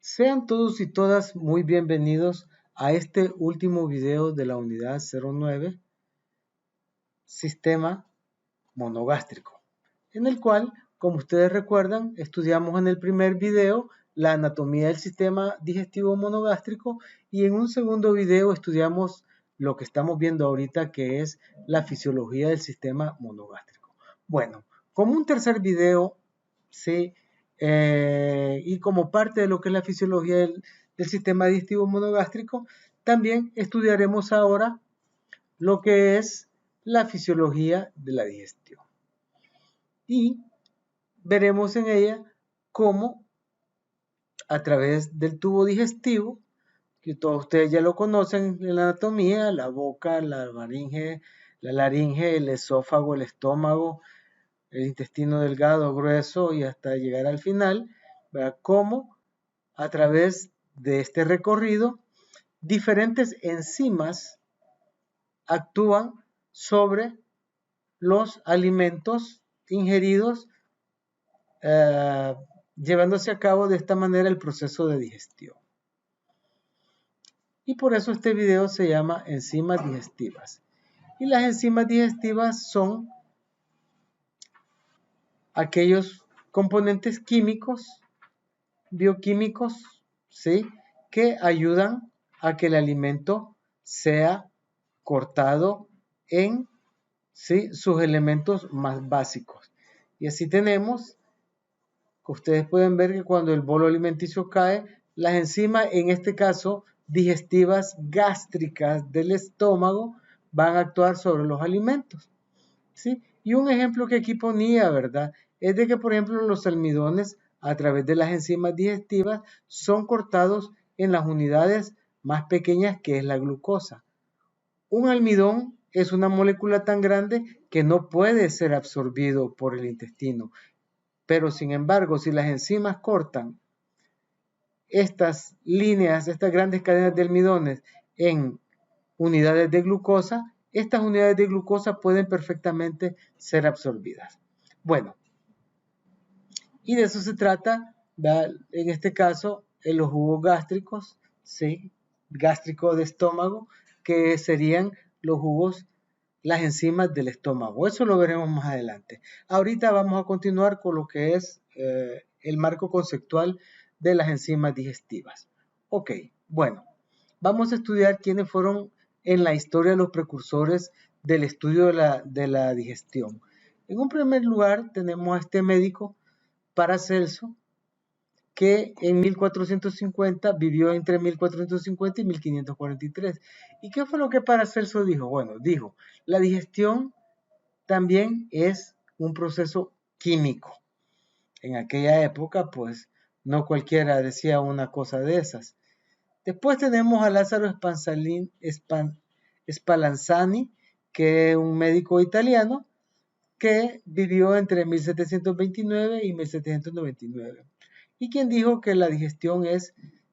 Sean todos y todas muy bienvenidos a este último video de la unidad 09, Sistema Monogástrico, en el cual, como ustedes recuerdan, estudiamos en el primer video la anatomía del sistema digestivo monogástrico y en un segundo video estudiamos lo que estamos viendo ahorita, que es la fisiología del sistema monogástrico. Bueno, como un tercer video, sí, y como parte de lo que es la fisiología del sistema digestivo monogástrico, también estudiaremos ahora lo que es la fisiología de la digestión. Y veremos en ella cómo a través del tubo digestivo, que todos ustedes ya lo conocen en la anatomía, la boca, la laringe, el esófago, el estómago, el intestino delgado, grueso y hasta llegar al final, ¿verdad? Cómo a través de este recorrido diferentes enzimas actúan sobre los alimentos ingeridos, llevándose a cabo de esta manera el proceso de digestión. Y por eso este video se llama enzimas digestivas. Y las enzimas digestivas son aquellos componentes químicos, bioquímicos, ¿sí?, que ayudan a que el alimento sea cortado en, ¿sí?, sus elementos más básicos. Y así tenemos, ustedes pueden ver que cuando el bolo alimenticio cae, las enzimas, en este caso digestivas gástricas del estómago, van a actuar sobre los alimentos, ¿sí? Y un ejemplo que aquí ponía, ¿verdad?, es de que, por ejemplo, los almidones, a través de las enzimas digestivas, son cortados en las unidades más pequeñas, que es la glucosa. Un almidón es una molécula tan grande que no puede ser absorbido por el intestino. Pero, sin embargo, si las enzimas cortan estas líneas, estas grandes cadenas de almidones en unidades de glucosa, estas unidades de glucosa pueden perfectamente ser absorbidas. Bueno, y de eso se trata, ¿verdad?, en este caso, en los jugos gástricos, ¿sí?, gástrico de estómago, que serían los jugos, las enzimas del estómago. Eso lo veremos más adelante. Ahorita vamos a continuar con lo que es el marco conceptual de las enzimas digestivas. Ok, bueno, vamos a estudiar quiénes fueron en la historia los precursores del estudio de la digestión. En un primer lugar tenemos a este médico, Paracelso, que en 1450 vivió entre 1450 y 1543. ¿Y qué fue lo que Paracelso dijo? Bueno, dijo, la digestión también es un proceso químico. En aquella época, pues, no cualquiera decía una cosa de esas. Después tenemos a Lázaro Spallanzani, que es un médico italiano que vivió entre 1729 y 1799, y quien dijo que la digestión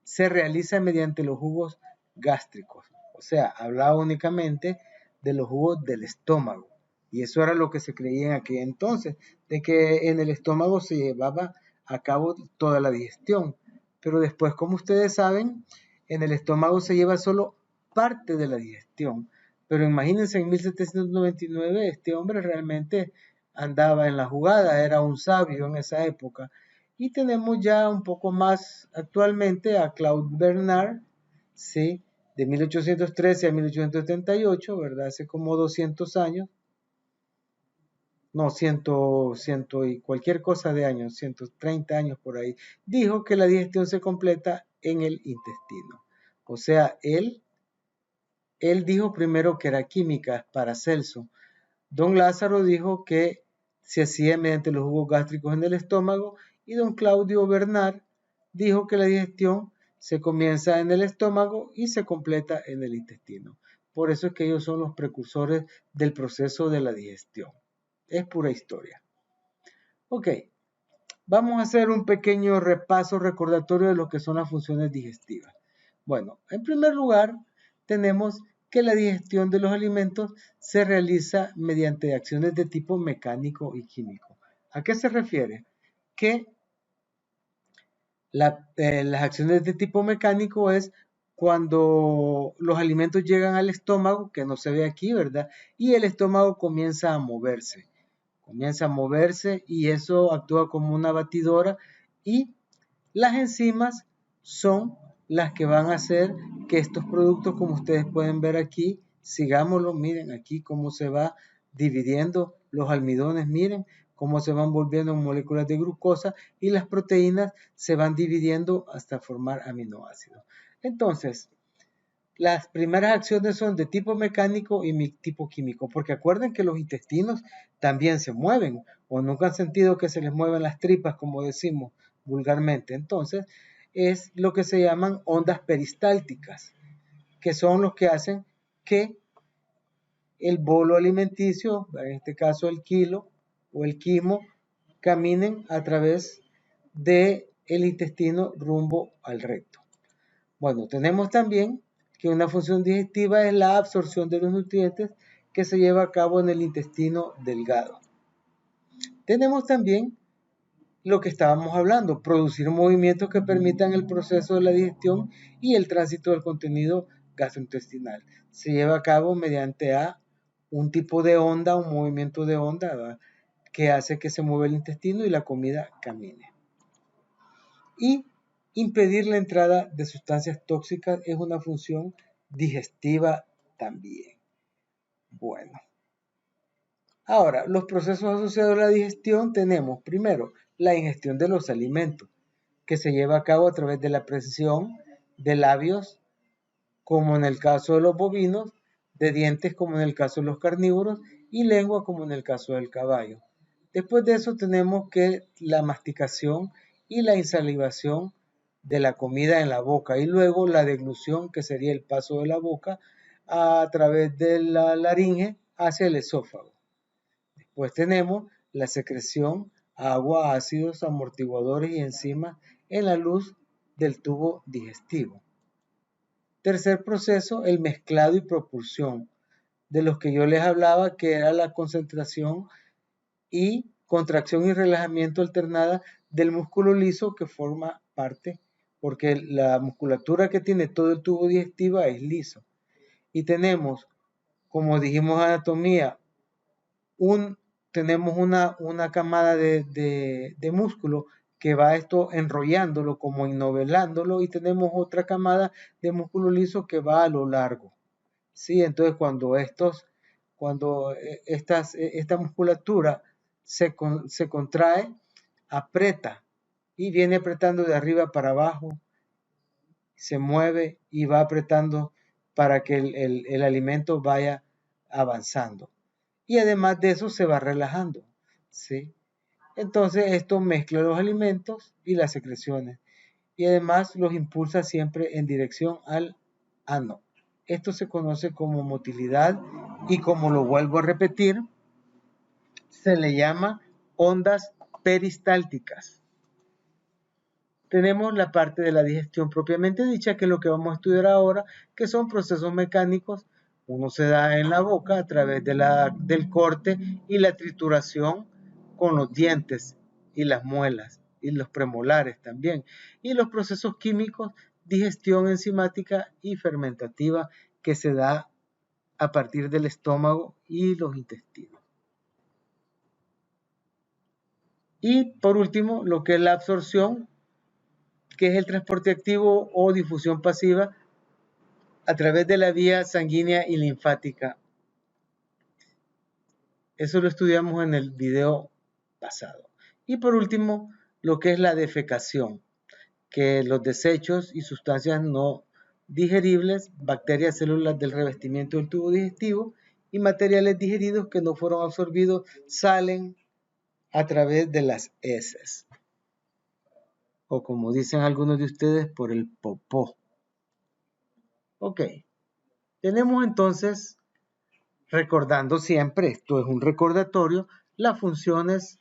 se realiza mediante los jugos gástricos. O sea, hablaba únicamente de los jugos del estómago. Y eso era lo que se creía en aquel entonces, de que en el estómago se llevaba a cabo toda la digestión. Pero después, como ustedes saben, en el estómago se lleva solo parte de la digestión. Pero imagínense, en 1799 este hombre realmente andaba en la jugada, era un sabio en esa época. Y tenemos ya un poco más actualmente a Claude Bernard, ¿sí?, de 1813 a 1878, ¿verdad? Hace como 200 años. No, 100 y cualquier cosa de años, 130 años por ahí. Dijo que la digestión se completa en el intestino. O sea, él dijo primero que era química, Paracelso. Don Lázaro dijo que se hacía mediante los jugos gástricos en el estómago, y don Claudio Bernard dijo que la digestión se comienza en el estómago y se completa en el intestino. Por eso es que ellos son los precursores del proceso de la digestión. Es pura historia. Ok, vamos a hacer un pequeño repaso recordatorio de lo que son las funciones digestivas. Bueno, en primer lugar, tenemos que la digestión de los alimentos se realiza mediante acciones de tipo mecánico y químico. ¿A qué se refiere? Que Las acciones de tipo mecánico es cuando los alimentos llegan al estómago, que no se ve aquí, ¿verdad? Y el estómago comienza a moverse. Comienza a moverse y eso actúa como una batidora y las enzimas son las que van a hacer que estos productos, como ustedes pueden ver aquí, sigámoslo, miren aquí cómo se va dividiendo los almidones, miren cómo se van volviendo en moléculas de glucosa y las proteínas se van dividiendo hasta formar aminoácidos. Entonces, las primeras acciones son de tipo mecánico y tipo químico, porque acuerden que los intestinos también se mueven, o nunca han sentido que se les mueven las tripas, como decimos vulgarmente. Entonces, es lo que se llaman ondas peristálticas, que son los que hacen que el bolo alimenticio, en este caso el kilo o el quimo, caminen a través del intestino rumbo al recto. Bueno, tenemos también que una función digestiva es la absorción de los nutrientes que se lleva a cabo en el intestino delgado. Tenemos también lo que estábamos hablando, producir movimientos que permitan el proceso de la digestión y el tránsito del contenido gastrointestinal. Se lleva a cabo mediante un tipo de onda, un movimiento de onda, ¿verdad?, que hace que se mueva el intestino y la comida camine. Y impedir la entrada de sustancias tóxicas es una función digestiva también. Bueno, ahora, los procesos asociados a la digestión tenemos primero la ingestión de los alimentos, que se lleva a cabo a través de la presión de labios, como en el caso de los bovinos, de dientes, como en el caso de los carnívoros, y lengua, como en el caso del caballo. Después de eso tenemos que la masticación y la insalivación de la comida en la boca y luego la deglución, que sería el paso de la boca a través de la laringe hacia el esófago. Después tenemos la secreción, agua, ácidos, amortiguadores y enzimas en la luz del tubo digestivo. Tercer proceso, el mezclado y propulsión, de los que yo les hablaba, que era la concentración y contracción y relajamiento alternada del músculo liso que forma parte, porque la musculatura que tiene todo el tubo digestivo es liso. Y tenemos, como dijimos anatomía, tenemos una camada de músculo que va esto enrollándolo, como ennovelándolo, y tenemos otra camada de músculo liso que va a lo largo. ¿Sí? Entonces, cuando esta musculatura se contrae, aprieta y viene apretando de arriba para abajo, se mueve y va apretando para que el alimento vaya avanzando. Y además de eso se va relajando, ¿sí? Entonces esto mezcla los alimentos y las secreciones y además los impulsa siempre en dirección al ano. Esto se conoce como motilidad y, como lo vuelvo a repetir, se le llama ondas peristálticas. Tenemos la parte de la digestión propiamente dicha, que es lo que vamos a estudiar ahora, que son procesos mecánicos. Uno se da en la boca a través del corte y la trituración con los dientes y las muelas y los premolares también. Y los procesos químicos, digestión enzimática y fermentativa, que se da a partir del estómago y los intestinos. Y por último, lo que es la absorción, que es el transporte activo o difusión pasiva a través de la vía sanguínea y linfática. Eso lo estudiamos en el video pasado. Y por último, lo que es la defecación, que los desechos y sustancias no digeribles, bacterias, células del revestimiento del tubo digestivo y materiales digeridos que no fueron absorbidos salen a través de las heces. O como dicen algunos de ustedes, por el popó. Ok, tenemos entonces, recordando siempre, esto es un recordatorio, las funciones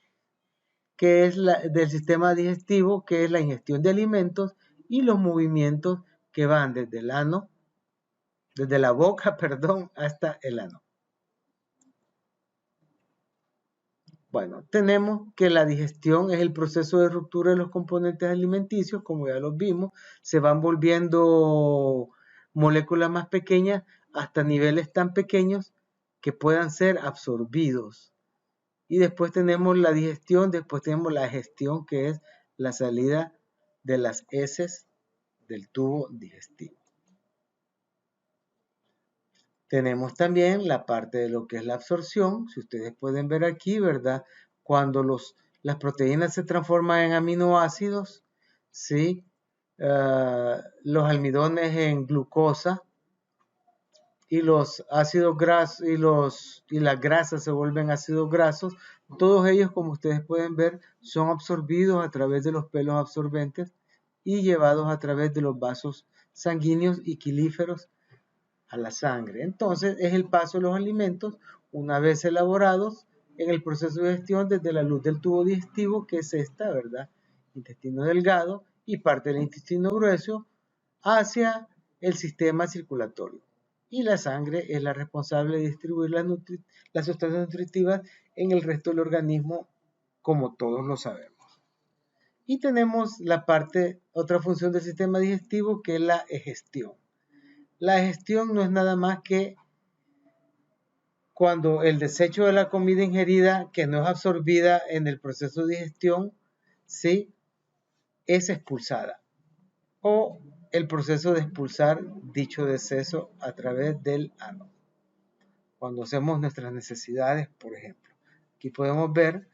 que es del sistema digestivo, que es la ingestión de alimentos y los movimientos que van desde el ano, desde la boca, perdón, hasta el ano. Bueno, tenemos que la digestión es el proceso de ruptura de los componentes alimenticios, como ya los vimos, se van volviendo moléculas más pequeñas hasta niveles tan pequeños que puedan ser absorbidos. Y después tenemos la digestión, después tenemos la gestión, que es la salida de las heces del tubo digestivo. Tenemos también la parte de lo que es la absorción. Si ustedes pueden ver aquí, ¿verdad? Cuando las proteínas se transforman en aminoácidos, ¿sí? Los almidones en glucosa y los ácidos grasos y las grasas se vuelven ácidos grasos. Todos ellos, como ustedes pueden ver, son absorbidos a través de los pelos absorbentes y llevados a través de los vasos sanguíneos y quilíferos a la sangre. Entonces es el paso de los alimentos una vez elaborados en el proceso de digestión desde la luz del tubo digestivo, que es esta, ¿verdad? Intestino delgado y parte del intestino grueso hacia el sistema circulatorio. Y la sangre es la responsable de distribuir las sustancias nutritivas en el resto del organismo, como todos lo sabemos. Y tenemos la parte, otra función del sistema digestivo, que es la egestión. La digestión no es nada más que cuando el desecho de la comida ingerida, que no es absorbida en el proceso de digestión, ¿sí?, es expulsada. O el proceso de expulsar dicho deceso a través del ano. Cuando hacemos nuestras necesidades, por ejemplo. Aquí podemos ver,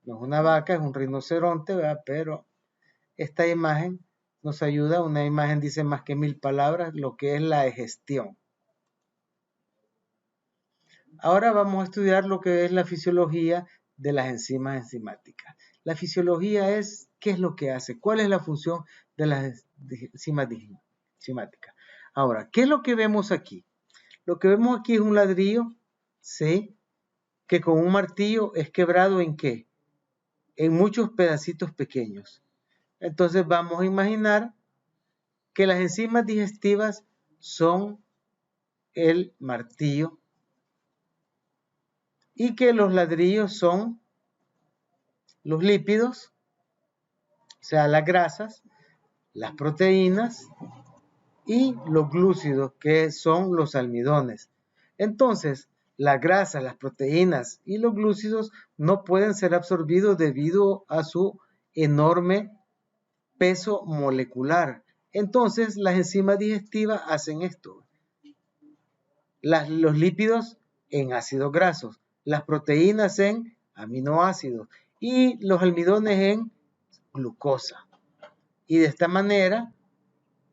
no es una vaca, es un rinoceronte, ¿verdad? Pero esta imagen nos ayuda, una imagen dice más que 1000 palabras, lo que es la digestión. Ahora vamos a estudiar lo que es la fisiología de las enzimas enzimáticas. La fisiología es qué es lo que hace, cuál es la función de las enzimas enzimáticas. Ahora, ¿qué es lo que vemos aquí? Lo que vemos aquí es un ladrillo, ¿sí?, que con un martillo es quebrado ¿en qué? En muchos pedacitos pequeños. Entonces vamos a imaginar que las enzimas digestivas son el martillo y que los ladrillos son los lípidos, o sea, las grasas, las proteínas y los glúcidos, que son los almidones. Entonces, las grasas, las proteínas y los glúcidos no pueden ser absorbidos debido a su enorme peso molecular. Entonces, las enzimas digestivas hacen esto. Los lípidos en ácidos grasos, las proteínas en aminoácidos y los almidones en glucosa. Y de esta manera,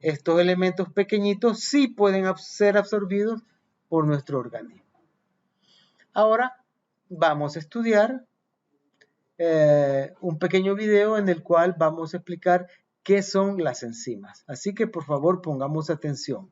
estos elementos pequeñitos sí pueden ser absorbidos por nuestro organismo. Ahora vamos a estudiar un pequeño video en el cual vamos a explicar qué son las enzimas. Así que por favor pongamos atención.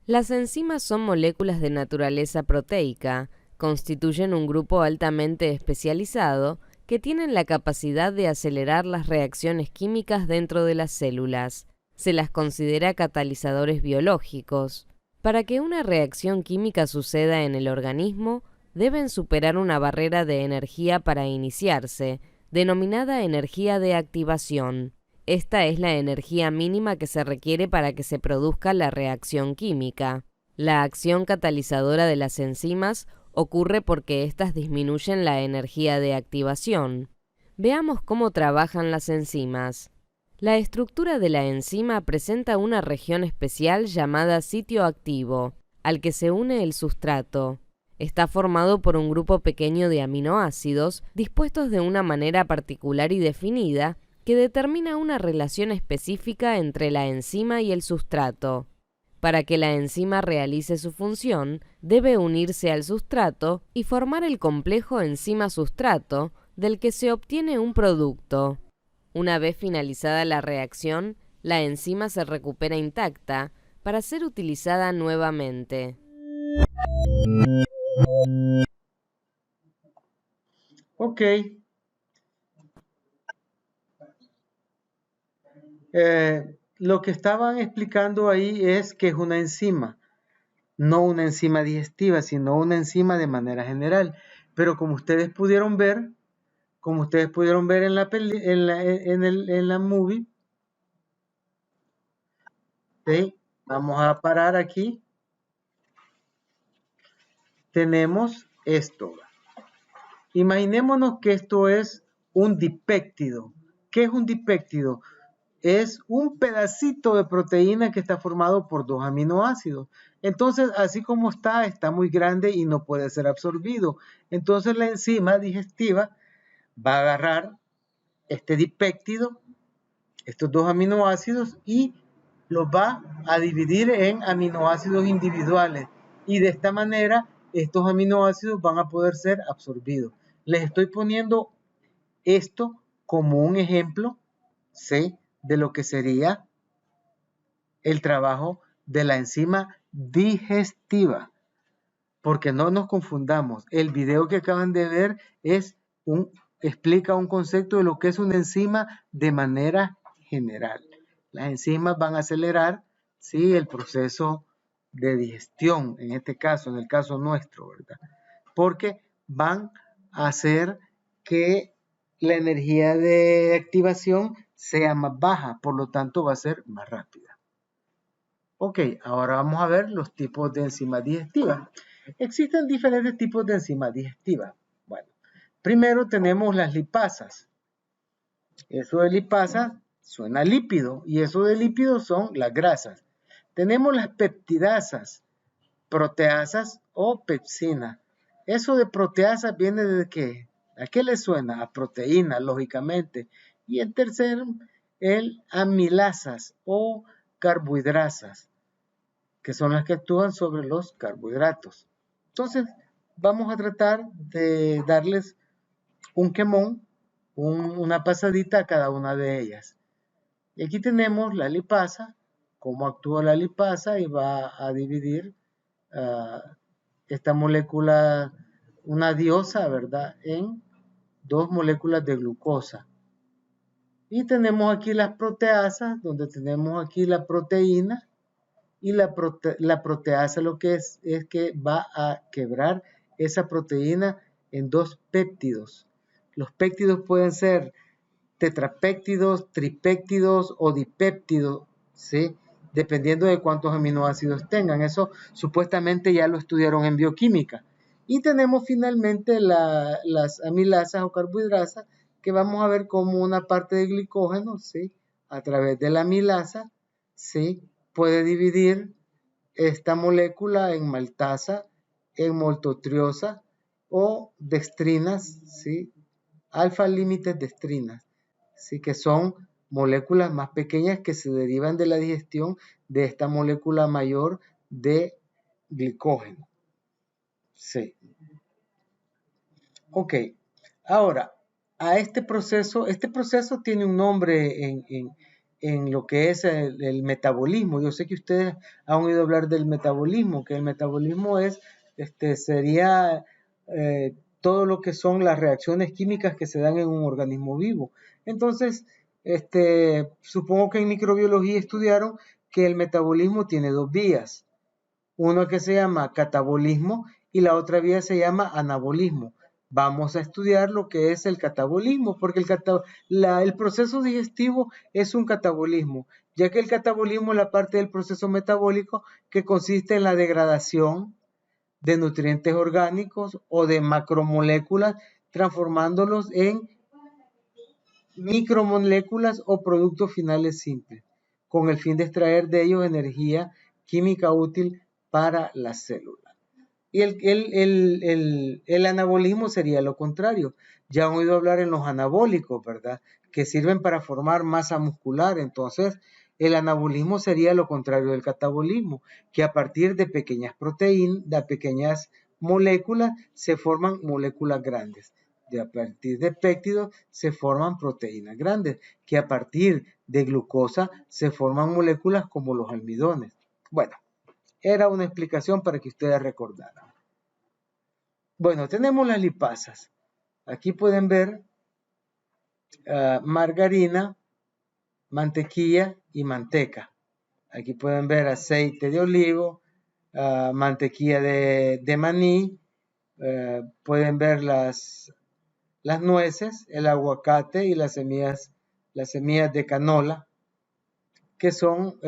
Las enzimas son moléculas de naturaleza proteica, constituyen un grupo altamente especializado que tienen la capacidad de acelerar las reacciones químicas dentro de las células. Se las considera catalizadores biológicos. Para que una reacción química suceda en el organismo, deben superar una barrera de energía para iniciarse, denominada energía de activación. Esta es la energía mínima que se requiere para que se produzca la reacción química. La acción catalizadora de las enzimas ocurre porque éstas disminuyen la energía de activación. Veamos cómo trabajan las enzimas. La estructura de la enzima presenta una región especial llamada sitio activo, al que se une el sustrato. Está formado por un grupo pequeño de aminoácidos dispuestos de una manera particular y definida que determina una relación específica entre la enzima y el sustrato. Para que la enzima realice su función, debe unirse al sustrato y formar el complejo enzima-sustrato, del que se obtiene un producto. Una vez finalizada la reacción, la enzima se recupera intacta para ser utilizada nuevamente. Ok. Lo que estaban explicando ahí es que es una enzima. no una enzima digestiva, sino una enzima de manera general. Pero como ustedes pudieron ver en la movie, ¿sí? Vamos a parar aquí. Tenemos esto. Imaginémonos que esto es un dipéptido. ¿Qué es un dipéptido? Es un pedacito de proteína que está formado por 2 aminoácidos. Entonces, así como está muy grande y no puede ser absorbido. Entonces, la enzima digestiva va a agarrar este dipéptido, estos 2 aminoácidos, y los va a dividir en aminoácidos individuales. Y de esta manera, estos aminoácidos van a poder ser absorbidos. Les estoy poniendo esto como un ejemplo, ¿sí?, de lo que sería el trabajo de la enzima digestiva. Porque no nos confundamos, el video que acaban de ver explica un concepto de lo que es una enzima de manera general. Las enzimas van a acelerar, ¿sí?, el proceso de digestión, en este caso, en el caso nuestro, ¿verdad? Porque van a hacer que la energía de activación sea más baja, por lo tanto va a ser más rápida. Ok, ahora vamos a ver los tipos de enzimas digestivas. Existen diferentes tipos de enzimas digestivas. Bueno, primero tenemos las lipasas. Eso de lipasas suena lípido y eso de lípidos son las grasas. Tenemos las peptidasas, proteasas o pepsinas. Eso de proteasas viene de qué? ¿A qué le suena? A proteína, lógicamente. Y el tercero, el amilasas o carbohidrasas, que son las que actúan sobre los carbohidratos. Entonces, vamos a tratar de darles un quemón, una pasadita a cada una de ellas. Y aquí tenemos la lipasa, cómo actúa la lipasa y va a dividir esta molécula, una diosa, ¿verdad?, en 2 moléculas de glucosa. Y tenemos aquí las proteasas, donde tenemos aquí la proteína, y la proteasa lo que es que va a quebrar esa proteína en 2 péptidos. Los péptidos pueden ser tetrapéptidos, tripéptidos o dipéptidos, ¿sí?, dependiendo de cuántos aminoácidos tengan. Eso supuestamente ya lo estudiaron en bioquímica. Y tenemos finalmente las amilasas o carbohidrasas, que vamos a ver como una parte de glicógeno, ¿sí?, a través de la amilasa, ¿sí?, puede dividir esta molécula en maltasa, en maltotriosa o dextrinas, ¿sí?, alfa límites dextrinas, ¿sí?, que son moléculas más pequeñas que se derivan de la digestión de esta molécula mayor de glicógeno. Sí. Ok, ahora, este proceso tiene un nombre en lo que es el metabolismo. Yo sé que ustedes han oído hablar del metabolismo, que el metabolismo sería todo lo que son las reacciones químicas que se dan en un organismo vivo. Entonces, supongo que en microbiología estudiaron que el metabolismo tiene 2 vías. Una que se llama catabolismo y la otra vía se llama anabolismo. Vamos a estudiar lo que es el catabolismo, porque el proceso digestivo es un catabolismo, ya que el catabolismo es la parte del proceso metabólico que consiste en la degradación de nutrientes orgánicos o de macromoléculas, transformándolos en micromoléculas o productos finales simples, con el fin de extraer de ellos energía química útil para la célula. Y el anabolismo sería lo contrario. Ya han oído hablar en los anabólicos, ¿verdad?, que sirven para formar masa muscular. Entonces, el anabolismo sería lo contrario del catabolismo, que a partir de pequeñas proteínas, de pequeñas moléculas, se forman moléculas grandes. A partir de péptidos se forman proteínas grandes, que a partir de glucosa se forman moléculas como los almidones. Bueno, era una explicación para que ustedes recordaran. Bueno, tenemos las lipasas. Aquí pueden ver margarina, mantequilla y manteca. Aquí pueden ver aceite de olivo, mantequilla de maní, pueden ver las nueces, el aguacate y las semillas de canola, que son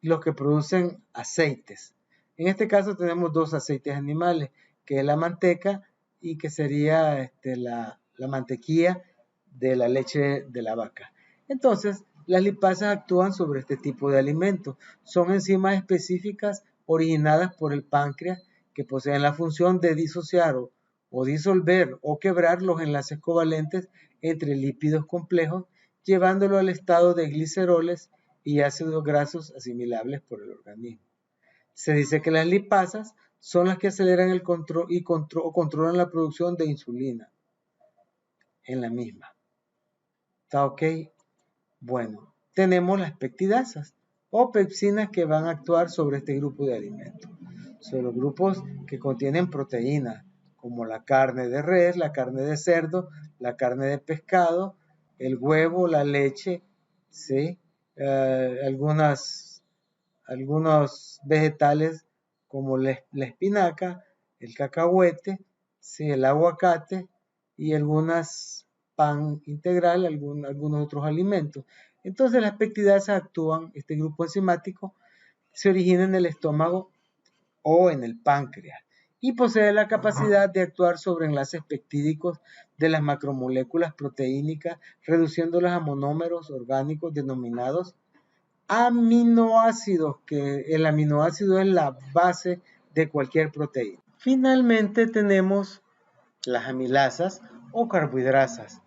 los que producen aceites. En este caso tenemos dos aceites animales, que es la manteca y que sería la mantequilla de la leche de la vaca. Entonces, las lipasas actúan sobre este tipo de alimentos. Son enzimas específicas originadas por el páncreas que poseen la función de disociar o disolver o quebrar los enlaces covalentes entre lípidos complejos, llevándolo al estado de gliceroles y ácidos grasos asimilables por el organismo. Se dice que las lipasas son las que aceleran el control o controlan la producción de insulina en la misma. ¿Está ok? Bueno, tenemos las peptidasas o pepsinas que van a actuar sobre este grupo de alimentos. Son los grupos que contienen proteínas, como la carne de res, la carne de cerdo, la carne de pescado, el huevo, la leche, ¿sí? Algunos vegetales como la espinaca, el cacahuete, ¿sí? El aguacate y algunas pan integral, algunos otros alimentos. Entonces las peptidasas actúan, este grupo enzimático se origina en el estómago o en el páncreas y posee la capacidad de actuar sobre enlaces peptídicos de las macromoléculas proteínicas, reduciéndolas a monómeros orgánicos denominados aminoácidos, que el aminoácido es la base de cualquier proteína. Finalmente tenemos las amilasas o carbohidrasas.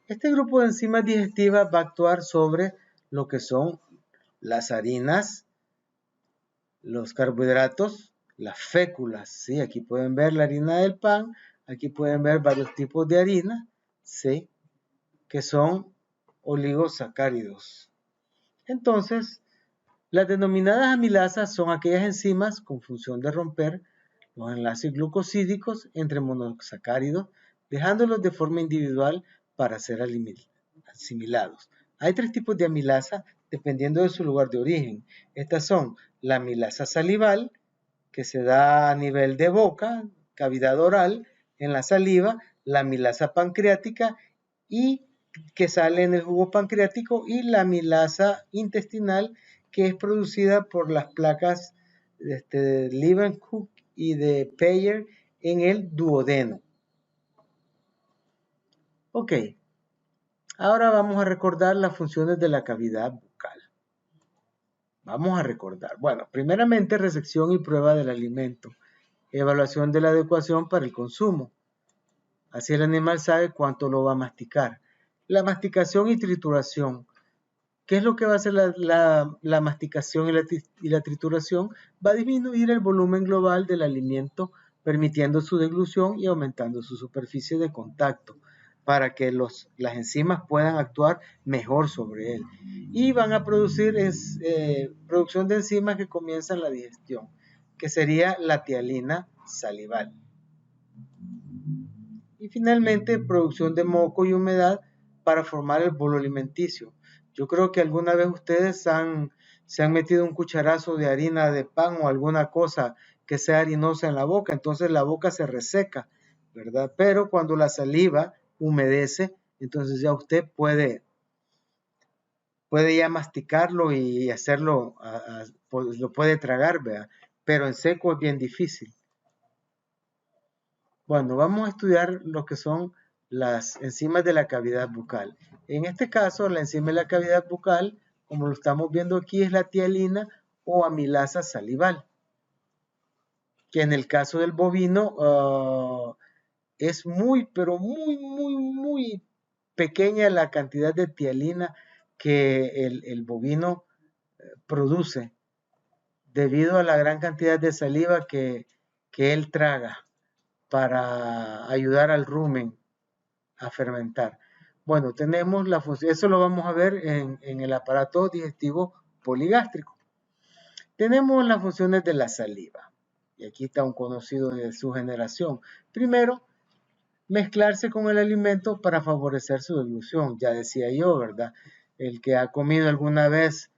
Este grupo de enzimas digestivas va a actuar sobre lo que son las harinas, los carbohidratos, las féculas, ¿sí? Aquí pueden ver la harina del pan, aquí pueden ver varios tipos de harina, ¿sí? Que son oligosacáridos. Entonces, las denominadas amilasas son aquellas enzimas con función de romper los enlaces glucosídicos entre monosacáridos, dejándolos de forma individual para ser asimilados. Hay tres tipos de amilasa dependiendo de su lugar de origen. Estas son la amilasa salival, que se da a nivel de boca, cavidad oral, en la saliva, la amilasa pancreática y que sale en el jugo pancreático, y la amilasa intestinal, que es producida por las placas de Leeuwenhoek y de Peyer en el duodeno. Ok, ahora vamos a recordar las funciones de la cavidad bucal. Vamos a recordar. Bueno, primeramente recepción y prueba del alimento. Evaluación de la adecuación para el consumo. Así el animal sabe cuánto lo va a masticar. La masticación y trituración. ¿Qué es lo que va a hacer la masticación y la trituración? Va a disminuir el volumen global del alimento, permitiendo su deglución y aumentando su superficie de contacto para que las enzimas puedan actuar mejor sobre él. Y van a producir producción de enzimas que comienzan la digestión, que sería la tialina salival. Y finalmente, producción de moco y humedad para formar el bolo alimenticio. Yo creo que alguna vez ustedes se han metido un cucharazo de harina de pan o alguna cosa que sea harinosa en la boca, entonces la boca se reseca, ¿verdad? Pero cuando la saliva humedece, entonces ya usted puede ya masticarlo y hacerlo, pues lo puede tragar, ¿verdad? Pero en seco es bien difícil. Bueno, vamos a estudiar lo que son las enzimas de la cavidad bucal. En este caso, la enzima de la cavidad bucal, como lo estamos viendo aquí, es la tialina o amilasa salival, que en el caso del bovino es muy, pero muy pequeña la cantidad de tialina que el bovino produce debido a la gran cantidad de saliva que él traga para ayudar al rumen a fermentar. Bueno, tenemos la función, eso lo vamos a ver en el aparato digestivo poligástrico. Tenemos las funciones de la saliva, y aquí está un conocido de su generación. Primero, mezclarse con el alimento para favorecer su deglución, ya decía yo, ¿verdad? El que ha comido alguna vez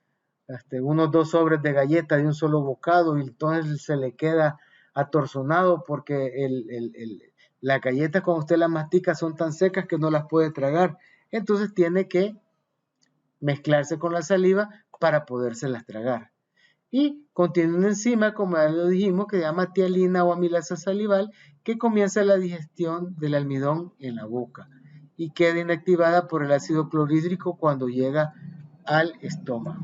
unos 2 sobres de galleta de un solo bocado y entonces se le queda atorzonado porque la galleta cuando usted la mastica son tan secas que no las puede tragar. Entonces tiene que mezclarse con la saliva para podérselas tragar. Y contiene una enzima, como ya lo dijimos, que se llama tialina o amilasa salival, que comienza la digestión del almidón en la boca y queda inactivada por el ácido clorhídrico cuando llega al estómago.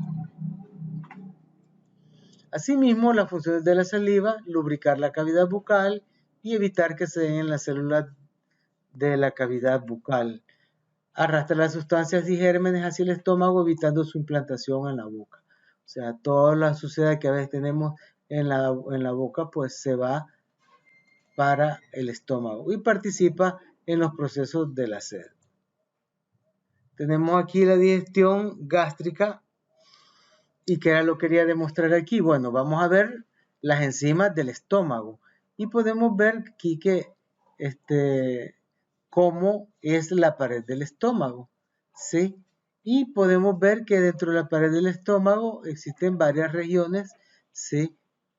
Asimismo, las funciones de la saliva, lubricar la cavidad bucal y evitar que se den en las células de la cavidad bucal. Arrastra las sustancias y gérmenes hacia el estómago, evitando su implantación en la boca. O sea, toda la suciedad que a veces tenemos en la boca, pues se va para el estómago y participa en los procesos de la sed. Tenemos aquí la digestión gástrica. ¿Y qué era lo que quería demostrar aquí? Bueno, vamos a ver las enzimas del estómago y podemos ver aquí que cómo es la pared del estómago, ¿sí? Y podemos ver que dentro de la pared del estómago existen varias regiones, ¿sí?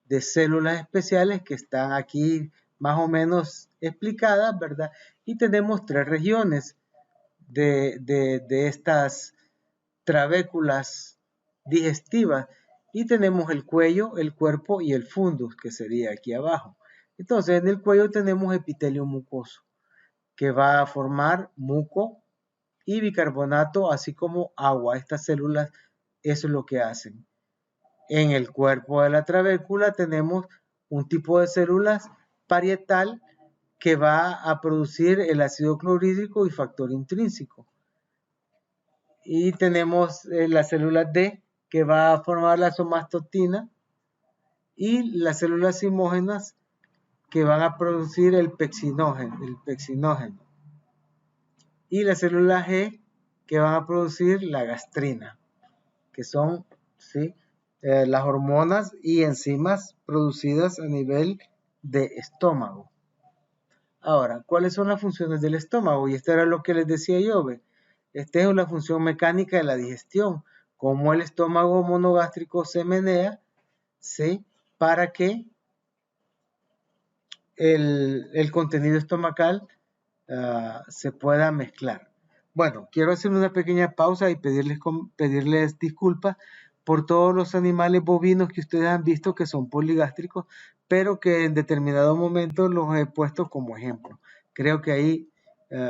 De células especiales que están aquí más o menos explicadas, ¿verdad? Y tenemos 3 regiones de estas trabéculas digestivas y tenemos el cuello, el cuerpo y el fundus, que sería aquí abajo. Entonces en el cuello tenemos epitelio mucoso que va a formar muco y bicarbonato así como agua. Estas células eso es lo que hacen. En el cuerpo de la trabécula tenemos un tipo de células parietal que va a producir el ácido clorhídrico y factor intrínseco. Y tenemos la célula D que va a formar la somatostina y las células zimógenas que van a producir el pexinógeno. Y la célula G que van a producir la gastrina, que son ¿sí? Las hormonas y enzimas producidas a nivel de estómago. Ahora, ¿cuáles son las funciones del estómago? Y esto era lo que les decía yo, ¿ve? Esta es la función mecánica de la digestión, como el estómago monogástrico se menea, ¿sí? Para que el contenido estomacal se pueda mezclar. Bueno, quiero hacer una pequeña pausa y pedirles disculpas por todos los animales bovinos que ustedes han visto que son poligástricos, pero que en determinado momento los he puesto como ejemplo. Creo que ahí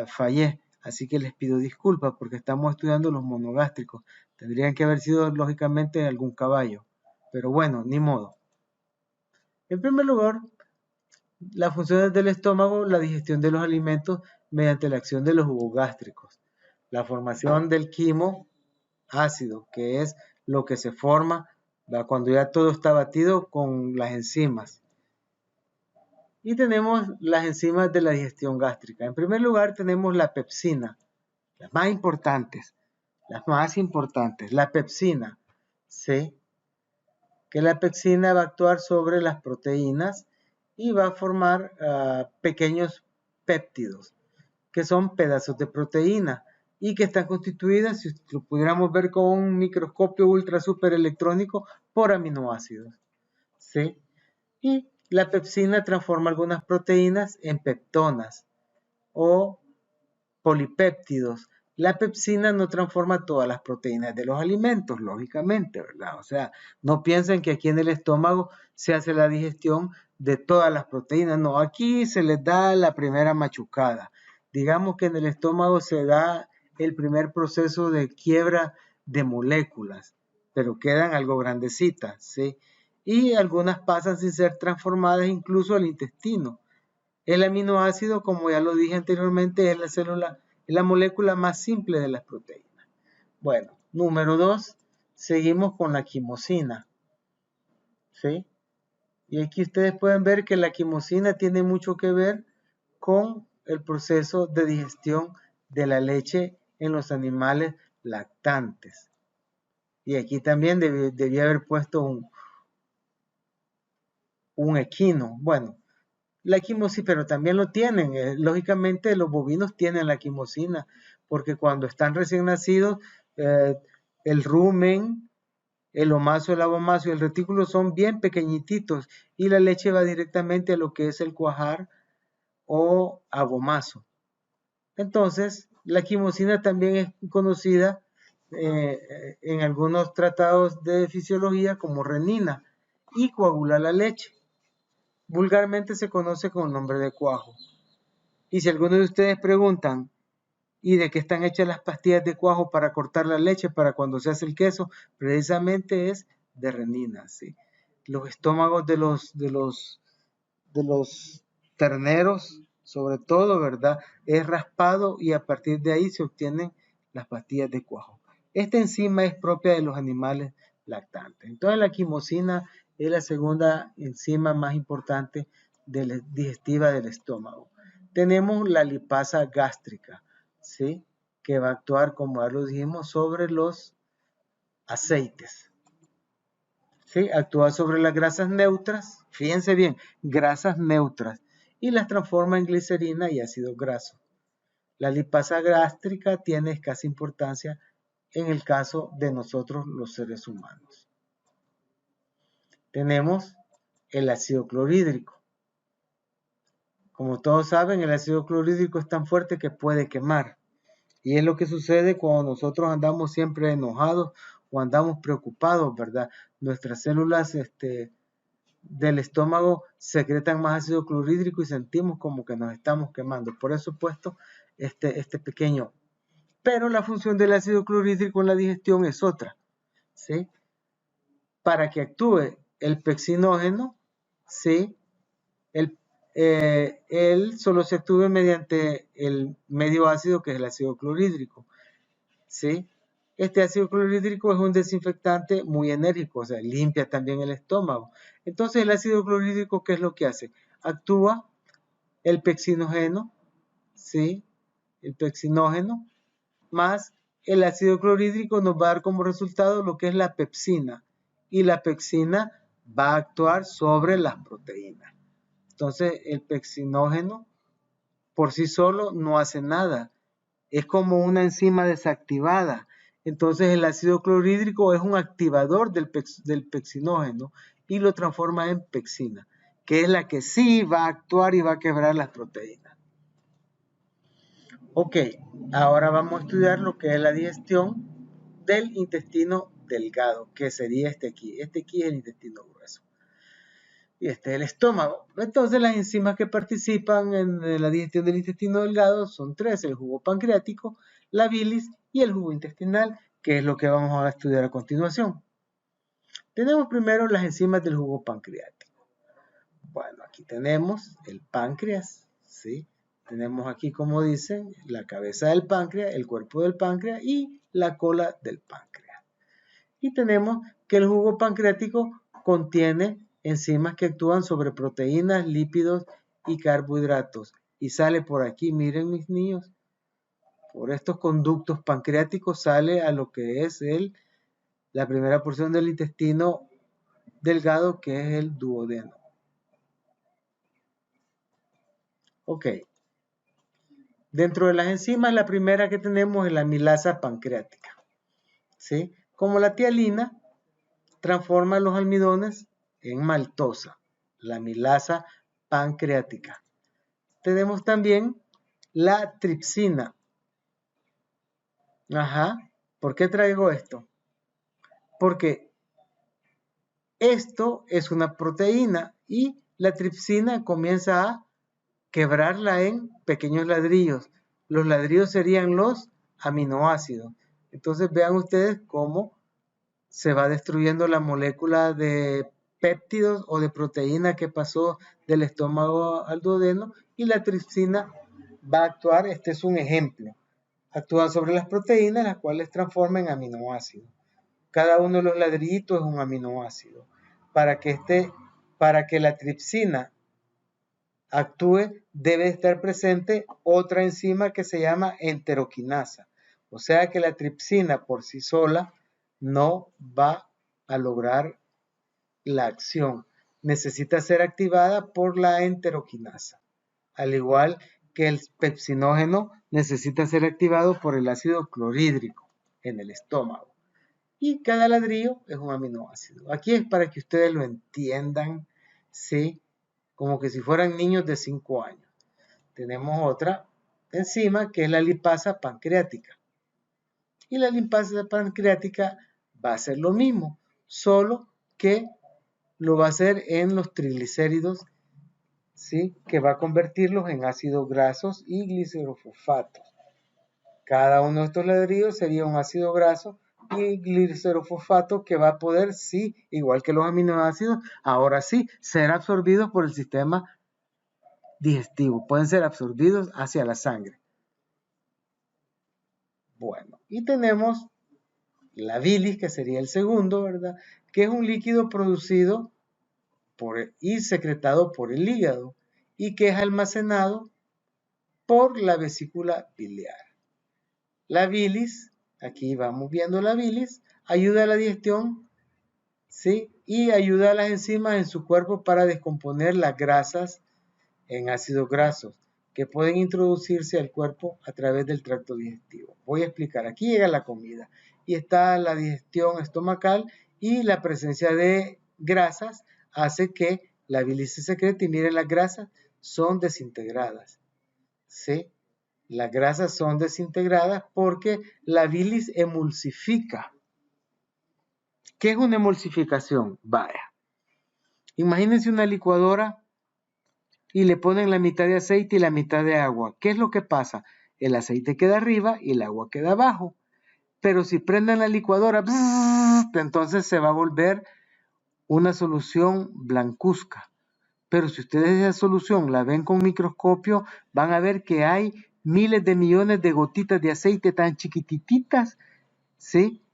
fallé. Así que les pido disculpas porque estamos estudiando los monogástricos. Tendrían que haber sido lógicamente algún caballo. Pero bueno, ni modo. En primer lugar, las funciones del estómago, la digestión de los alimentos mediante la acción de los jugos gástricos. La formación del quimo ácido, que es lo que se forma cuando ya todo está batido con las enzimas. Y tenemos las enzimas de la digestión gástrica. En primer lugar tenemos la pepsina, las más importantes, la pepsina, ¿sí? Que la pepsina va a actuar sobre las proteínas y va a formar pequeños péptidos, que son pedazos de proteína y que están constituidas, si lo pudiéramos ver con un microscopio ultra super electrónico, por aminoácidos, ¿sí? Y la pepsina transforma algunas proteínas en peptonas o polipéptidos. La pepsina no transforma todas las proteínas de los alimentos, lógicamente, ¿verdad? O sea, no piensen que aquí en el estómago se hace la digestión de todas las proteínas. No, aquí se les da la primera machucada. Digamos que en el estómago se da el primer proceso de quiebra de moléculas, pero quedan algo grandecitas, ¿sí? Y algunas pasan sin ser transformadas incluso al intestino. El aminoácido, como ya lo dije anteriormente, es la molécula más simple de las proteínas. Bueno, número 2, seguimos con la quimosina, ¿sí? Y aquí ustedes pueden ver que la quimosina tiene mucho que ver con el proceso de digestión de la leche en los animales lactantes. Y aquí también debía haber puesto un equino. Bueno, la quimosina, pero también lo tienen. Lógicamente los bovinos tienen la quimosina, porque cuando están recién nacidos, el rumen, el omaso, el abomaso y el retículo son bien pequeñititos y la leche va directamente a lo que es el cuajar o abomaso. Entonces, la quimosina también es conocida en algunos tratados de fisiología como renina y coagula la leche. Vulgarmente se conoce con el nombre de cuajo. Y si algunos de ustedes preguntan, ¿y de qué están hechas las pastillas de cuajo para cortar la leche para cuando se hace el queso? Precisamente es de renina, ¿sí? Los estómagos de los terneros, sobre todo, ¿verdad? Es raspado y a partir de ahí se obtienen las pastillas de cuajo. Esta enzima es propia de los animales lactantes. Entonces la quimosina es la segunda enzima más importante digestiva del estómago. Tenemos la lipasa gástrica, ¿sí? Que va a actuar, como ya lo dijimos, sobre los aceites. ¿Sí? Actúa sobre las grasas neutras, fíjense bien, grasas neutras, y las transforma en glicerina y ácido graso. La lipasa gástrica tiene escasa importancia en el caso de nosotros los seres humanos. Tenemos el ácido clorhídrico. Como todos saben, el ácido clorhídrico es tan fuerte que puede quemar. Y es lo que sucede cuando nosotros andamos siempre enojados o andamos preocupados, ¿verdad? Nuestras células del estómago secretan más ácido clorhídrico y sentimos como que nos estamos quemando. Por eso he puesto este pequeño. Pero la función del ácido clorhídrico en la digestión es otra, ¿sí? Para que actúe el pexinógeno, ¿sí? Él solo se actúa mediante el medio ácido que es el ácido clorhídrico, ¿sí? Este ácido clorhídrico es un desinfectante muy enérgico, o sea, limpia también el estómago. Entonces el ácido clorhídrico, ¿qué es lo que hace? Actúa el pexinógeno, ¿sí? El pexinógeno más el ácido clorhídrico nos va a dar como resultado lo que es la pepsina. Y la pepsina va a actuar sobre las proteínas. Entonces el pexinógeno por sí solo no hace nada. Es como una enzima desactivada. Entonces el ácido clorhídrico es un activador del pexinógeno y lo transforma en pexina, que es la que sí va a actuar y va a quebrar las proteínas. Ok, ahora vamos a estudiar lo que es la digestión del intestino delgado, que sería este aquí. Este aquí es el intestino grueso. Y este es el estómago. Entonces las enzimas que participan en la digestión del intestino delgado son tres: el jugo pancreático, la bilis y el jugo intestinal, que es lo que vamos a estudiar a continuación. Tenemos primero las enzimas del jugo pancreático. Bueno, aquí tenemos el páncreas, ¿sí? Tenemos aquí, como dicen, la cabeza del páncreas, el cuerpo del páncreas y la cola del páncreas. Y tenemos que el jugo pancreático contiene enzimas que actúan sobre proteínas, lípidos y carbohidratos. Y sale por aquí, miren mis niños, por estos conductos pancreáticos sale a lo que es la primera porción del intestino delgado, que es el duodeno. Ok. Dentro de las enzimas, la primera que tenemos es la amilasa pancreática, ¿sí? Como la tialina, transforma los almidones en maltosa, la amilasa pancreática. Tenemos también la tripsina. Ajá. ¿Por qué traigo esto? Porque esto es una proteína y la tripsina comienza a quebrarla en pequeños ladrillos. Los ladrillos serían los aminoácidos. Entonces vean ustedes cómo se va destruyendo la molécula de péptidos o de proteína que pasó del estómago al duodeno, y la tripsina va a actuar, este es un ejemplo, actúa sobre las proteínas, las cuales transforma en aminoácidos. Cada uno de los ladrillitos es un aminoácido. Para que la tripsina actúe, debe estar presente otra enzima que se llama enteroquinasa. O sea que la tripsina por sí sola no va a lograr la acción. Necesita ser activada por la enteroquinasa. Al igual que el pepsinógeno necesita ser activado por el ácido clorhídrico en el estómago. y cada ladrillo es un aminoácido. Aquí es para que ustedes lo entiendan, ¿sí? Como que si fueran niños de 5 años. Tenemos otra enzima que es la lipasa pancreática. Y la lipasa pancreática va a hacer lo mismo, solo que lo va a hacer en los triglicéridos, ¿sí? Que va a convertirlos en ácidos grasos y glicerofosfatos. Cada uno de estos ladrillos sería un ácido graso y glicerofosfato que va a poder, sí, igual que los aminoácidos, ahora sí, ser absorbidos por el sistema digestivo. Pueden ser absorbidos hacia la sangre. Bueno, y tenemos la bilis, que sería el segundo, ¿verdad? Que es un líquido producido y secretado por el hígado y que es almacenado por la vesícula biliar. La bilis, aquí vamos viendo la bilis, ayuda a la digestión, ¿sí? Y ayuda a las enzimas en su cuerpo para descomponer las grasas en ácidos grasos que pueden introducirse al cuerpo a través del tracto digestivo. Voy a explicar, aquí llega la comida y está la digestión estomacal y la presencia de grasas hace que la bilis se secrete y miren, las grasas son desintegradas, ¿sí? Las grasas son desintegradas porque la bilis emulsifica. ¿Qué es una emulsificación? Vaya, imagínense una licuadora y le ponen la mitad de aceite y la mitad de agua. ¿Qué es lo que pasa? El aceite queda arriba y el agua queda abajo. Pero si prenden la licuadora, entonces se va a volver una solución blancuzca. Pero si ustedes esa solución la ven con microscopio, van a ver que hay miles de millones de gotitas de aceite tan chiquititas, ¿sí?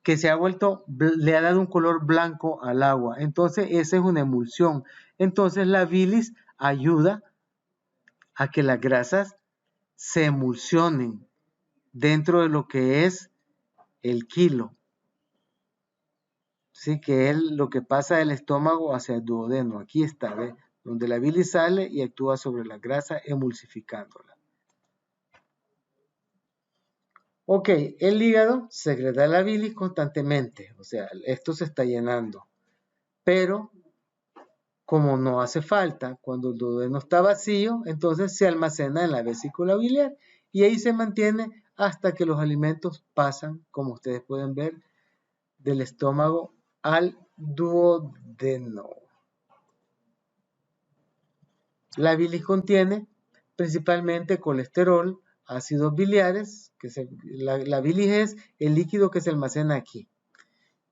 Que se ha vuelto, le ha dado un color blanco al agua. Entonces esa es una emulsión. Entonces la bilis ayuda a que las grasas se emulsionen dentro de lo que es el quilo. Sí, que es lo que pasa del estómago hacia el duodeno. Aquí está, ¿ve? Donde la bilis sale y actúa sobre la grasa emulsificándola. Ok, el hígado secreta la bilis constantemente, o sea, esto se está llenando. Pero como no hace falta, cuando el duodeno está vacío, entonces se almacena en la vesícula biliar y ahí se mantiene hasta que los alimentos pasan, como ustedes pueden ver, del estómago al duodeno. La bilis contiene principalmente colesterol, ácidos biliares, la bilis es el líquido que se almacena aquí.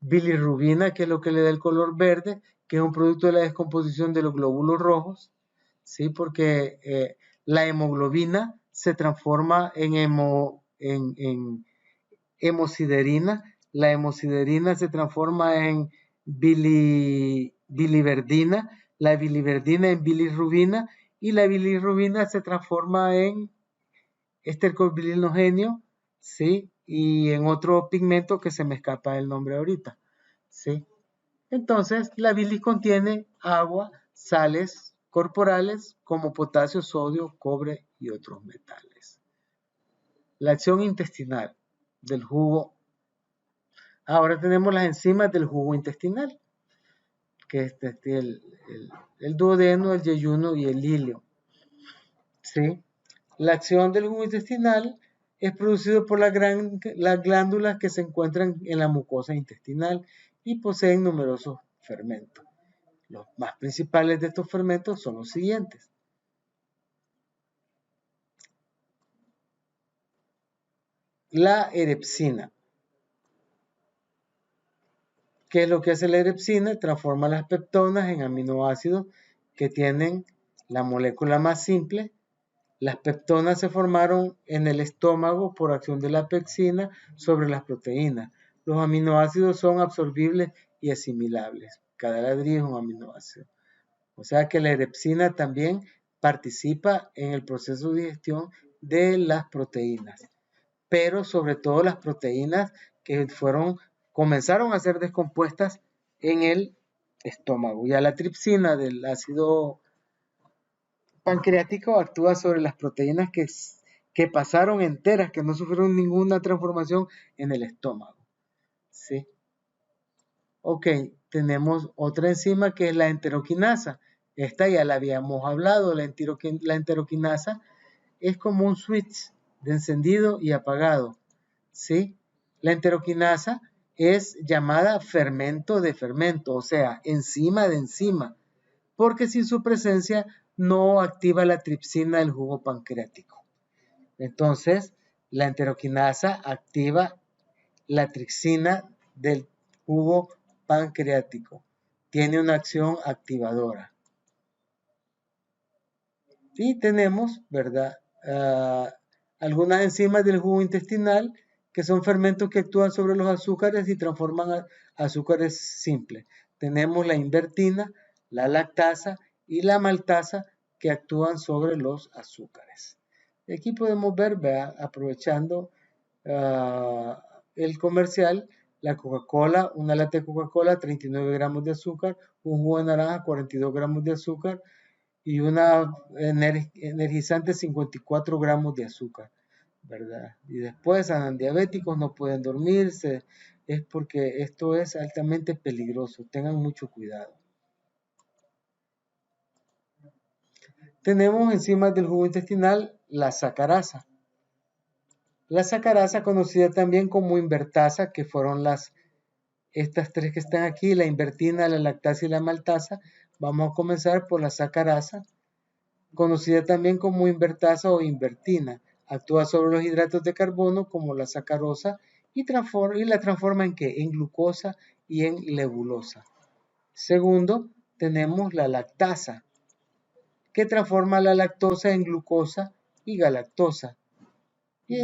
Bilirrubina, que es lo que le da el color verde, que es un producto de la descomposición de los glóbulos rojos, ¿sí? Porque la hemoglobina se transforma en hemosiderina, la hemosiderina se transforma en biliverdina, la biliverdina en bilirrubina y la bilirrubina se transforma en estercobilinogéneo, ¿sí? Y en otro pigmento que se me escapa el nombre ahorita, ¿sí? Entonces, la bilis contiene agua, sales corporales como potasio, sodio, cobre y otros metales. La acción intestinal del jugo. Ahora tenemos las enzimas del jugo intestinal, que es el duodeno, el yeyuno y el ilio, ¿sí? La acción del jugo intestinal es producido por las glándulas que se encuentran en la mucosa intestinal y poseen numerosos fermentos. Los más principales de estos fermentos son los siguientes. La erepsina. ¿Qué es lo que hace la erepsina? Transforma las peptonas en aminoácidos que tienen la molécula más simple. Las peptonas se formaron en el estómago por acción de la pepsina sobre las proteínas. Los aminoácidos son absorbibles y asimilables. Cada ladrillo es un aminoácido. O sea que la erepsina también participa en el proceso de digestión de las proteínas, pero sobre todo las proteínas que comenzaron a ser descompuestas en el estómago. Ya la tripsina del ácido pancreático actúa sobre las proteínas que pasaron enteras, que no sufrieron ninguna transformación en el estómago, ¿sí? Ok, tenemos otra enzima que es la enteroquinasa. Esta ya la habíamos hablado, la enteroquinasa es como un switch de encendido y apagado, ¿sí? La enteroquinasa es llamada fermento de fermento, o sea, enzima de enzima, porque sin su presencia no activa la tripsina del jugo pancreático. Entonces, la enteroquinasa activa la tripsina del jugo pancreático. Tiene una acción activadora. Y tenemos, ¿verdad? Algunas enzimas del jugo intestinal que son fermentos que actúan sobre los azúcares y transforman a azúcares simples. Tenemos la invertina, la lactasa y la maltasa que actúan sobre los azúcares. Aquí podemos ver, ¿verdad? Aprovechando el comercial, la Coca-Cola, una lata de Coca-Cola, 39 gramos de azúcar, un jugo de naranja, 42 gramos de azúcar, y una energizante 54 gramos de azúcar, ¿verdad? Y después andan diabéticos, no pueden dormirse, es porque esto es altamente peligroso, tengan mucho cuidado. Tenemos enzimas del jugo intestinal la sacarasa. La sacarasa, conocida también como invertasa, que fueron estas tres que están aquí, la invertina, la lactasa y la maltasa. Vamos a comenzar por la sacarasa, conocida también como invertasa o invertina. Actúa sobre los hidratos de carbono como la sacarosa y la transforma ¿en qué? En glucosa y en lebulosa. Segundo, tenemos la lactasa, que transforma la lactosa en glucosa y galactosa. Y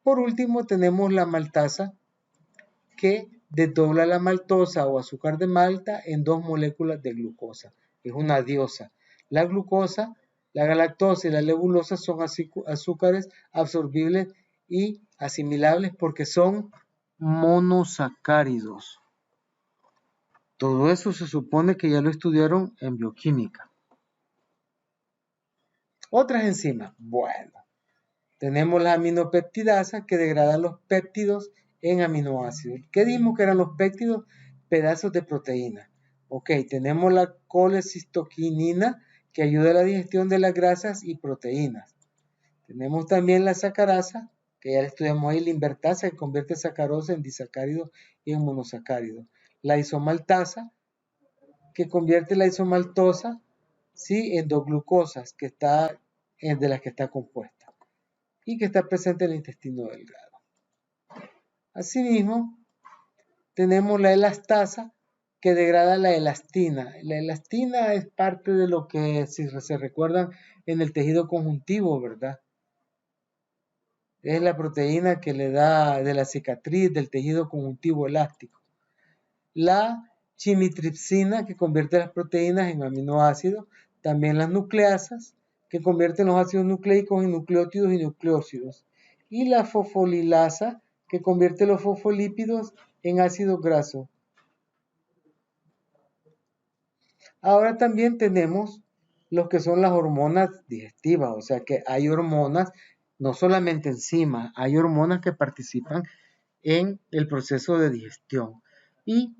por último tenemos la maltasa, que desdobla la maltosa o azúcar de malta en dos moléculas de glucosa. Es una diosa. La glucosa, la galactosa y la lebulosa son azúcares absorbibles y asimilables porque son monosacáridos. Todo eso se supone que ya lo estudiaron en bioquímica. Otras enzimas. Bueno, tenemos la aminopeptidasa que degrada los péptidos en aminoácidos. ¿Qué dijimos que eran los péptidos? Pedazos de proteína. Ok, tenemos la colecistoquinina que ayuda a la digestión de las grasas y proteínas. Tenemos también la sacarasa, que ya la estudiamos ahí, la invertasa que convierte sacarosa en disacárido y en monosacárido. La isomaltasa, que convierte la isomaltosa, ¿sí?, en dos glucosas, de las que está compuesta y que está presente en el intestino delgado. Asimismo, tenemos la elastasa que degrada la elastina. La elastina es parte de lo que, si se recuerdan, en el tejido conjuntivo, ¿verdad? Es la proteína que le da de la cicatriz del tejido conjuntivo elástico. La chimitripsina que convierte las proteínas en aminoácidos. También las nucleasas que convierten los ácidos nucleicos en nucleótidos y nucleósidos. Y la fosfolilasa que convierte los fosfolípidos en ácidos grasos. Ahora también tenemos lo que son las hormonas digestivas, o sea que hay hormonas, no solamente enzimas, hay hormonas que participan en el proceso de digestión y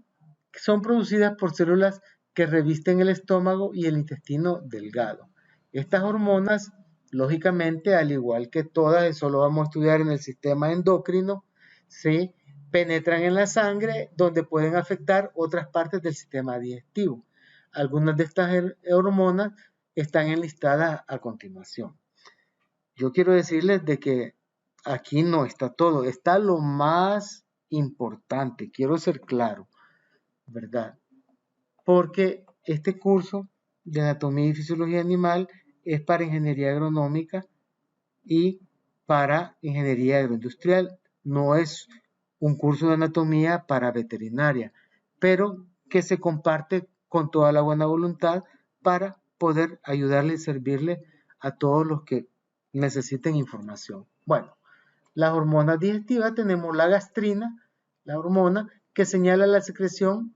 son producidas por células que revisten el estómago y el intestino delgado. Estas hormonas, lógicamente, al igual que todas, eso lo vamos a estudiar en el sistema endocrino, ¿sí?, penetran en la sangre donde pueden afectar otras partes del sistema digestivo. Algunas de estas hormonas están enlistadas a continuación. Yo quiero decirles de que aquí no está todo, está lo más importante, quiero ser claro, ¿verdad? Porque este curso de anatomía y fisiología animal es para ingeniería agronómica y para ingeniería agroindustrial, no es un curso de anatomía para veterinaria, pero que se comparte con toda la buena voluntad para poder ayudarle y servirle a todos los que necesiten información. Bueno, las hormonas digestivas tenemos la gastrina, la hormona que señala la secreción,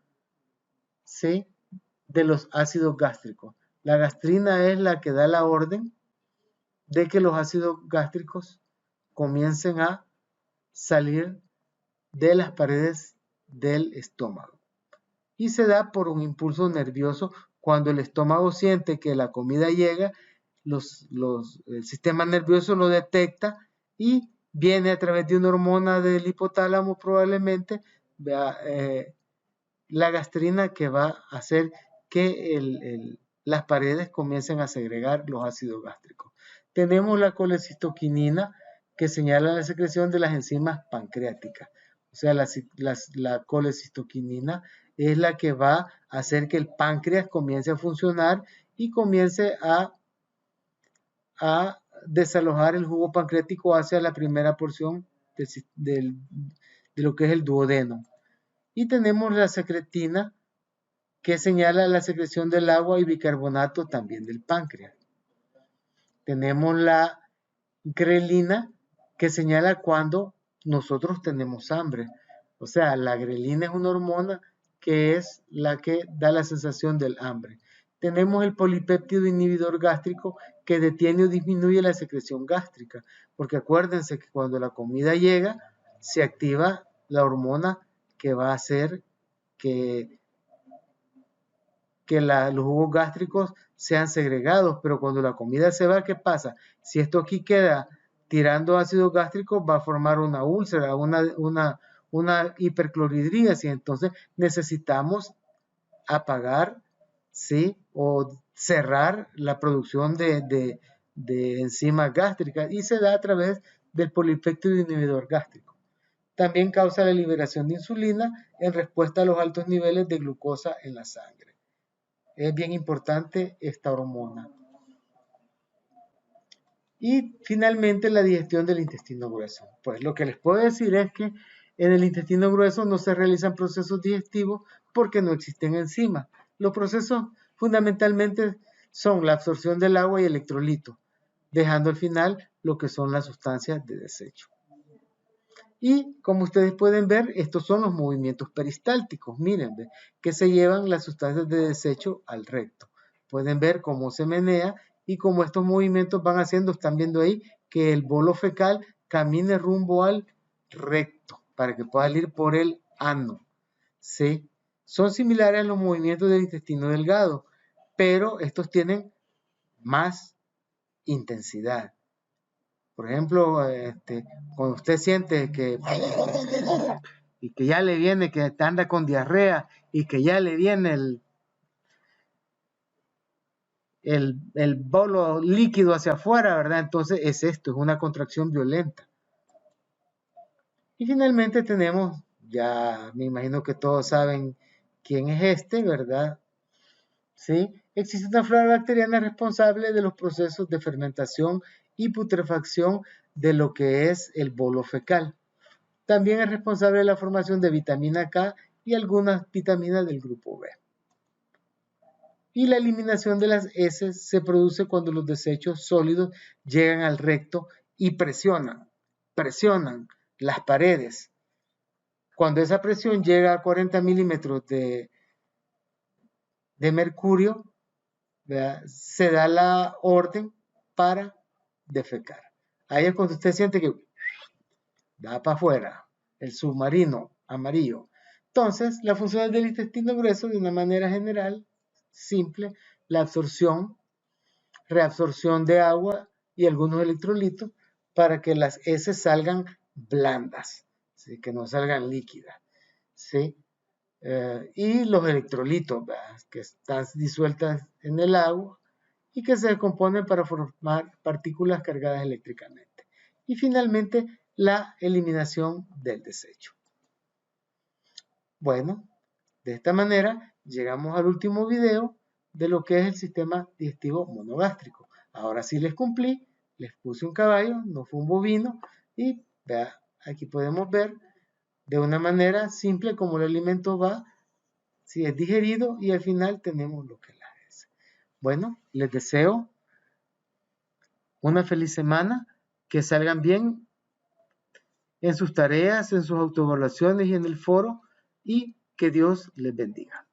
¿sí?, de los ácidos gástricos. La gastrina es la que da la orden de que los ácidos gástricos comiencen a salir de las paredes del estómago. y se da por un impulso nervioso. Cuando el estómago siente que la comida llega, el sistema nervioso lo detecta y viene a través de una hormona del hipotálamo probablemente la gastrina, que va a hacer que las paredes comiencen a segregar los ácidos gástricos. Tenemos la colecistoquinina, que señala la secreción de las enzimas pancreáticas. O sea, la colecistoquinina es la que va a hacer que el páncreas comience a funcionar y comience a desalojar el jugo pancreático hacia la primera porción de lo que es el duodeno. Y tenemos la secretina, que señala la secreción del agua y bicarbonato también del páncreas. Tenemos la grelina, que señala cuando nosotros tenemos hambre. O sea, la grelina es una hormona que es la que da la sensación del hambre. Tenemos el polipéptido inhibidor gástrico, que detiene o disminuye la secreción gástrica, porque acuérdense que cuando la comida llega, se activa la hormona que va a hacer que los jugos gástricos sean segregados, pero cuando la comida se va, ¿qué pasa? Si esto aquí queda tirando ácido gástrico, va a formar una úlcera, una hipercloridríasis. Entonces necesitamos apagar, ¿sí?, o cerrar la producción de enzimas gástricas, y se da a través del polipéptido inhibidor gástrico. También causa la liberación de insulina en respuesta a los altos niveles de glucosa en la sangre. Es bien importante esta hormona. Y finalmente la digestión del intestino grueso. Pues lo que les puedo decir es que en el intestino grueso no se realizan procesos digestivos porque no existen enzimas. Los procesos fundamentalmente son la absorción del agua y electrolitos, dejando al final lo que son las sustancias de desecho. Y como ustedes pueden ver, estos son los movimientos peristálticos, miren, que se llevan las sustancias de desecho al recto. Pueden ver cómo se menea y cómo estos movimientos van haciendo, están viendo ahí, que el bolo fecal camine rumbo al recto, para que pueda ir por el ano. ¿Sí? Son similares a los movimientos del intestino delgado, pero estos tienen más intensidad. Por ejemplo, cuando usted siente que ya le viene, que anda con diarrea y que ya le viene el bolo líquido hacia afuera, ¿verdad? Entonces es esto, es una contracción violenta. Y finalmente tenemos, ya me imagino que todos saben quién es ¿verdad? ¿Sí? Existe una flora bacteriana responsable de los procesos de fermentación y putrefacción de lo que es el bolo fecal. También es responsable de la formación de vitamina K y algunas vitaminas del grupo B. Y la eliminación de las heces se produce cuando los desechos sólidos llegan al recto y presionan las paredes. Cuando esa presión llega a 40 milímetros de mercurio, ¿verdad?, se da la orden para defecar. Ahí es cuando usted siente que va para afuera, el submarino amarillo. Entonces, la función del intestino grueso, de una manera general, simple, la absorción, reabsorción de agua y algunos electrolitos para que las heces salgan blandas, ¿sí?, que no salgan líquidas, ¿sí? Y los electrolitos, ¿verdad?, que están disueltas en el agua y que se descomponen para formar partículas cargadas eléctricamente. Y finalmente, la eliminación del desecho. Bueno, de esta manera llegamos al último video de lo que es el sistema digestivo monogástrico. Ahora sí les cumplí, les puse un caballo, no fue un bovino, y vea, aquí podemos ver de una manera simple cómo el alimento va, si es digerido, y al final tenemos lo que es la heces. Bueno, les deseo una feliz semana, que salgan bien en sus tareas, en sus autoevaluaciones y en el foro, y que Dios les bendiga.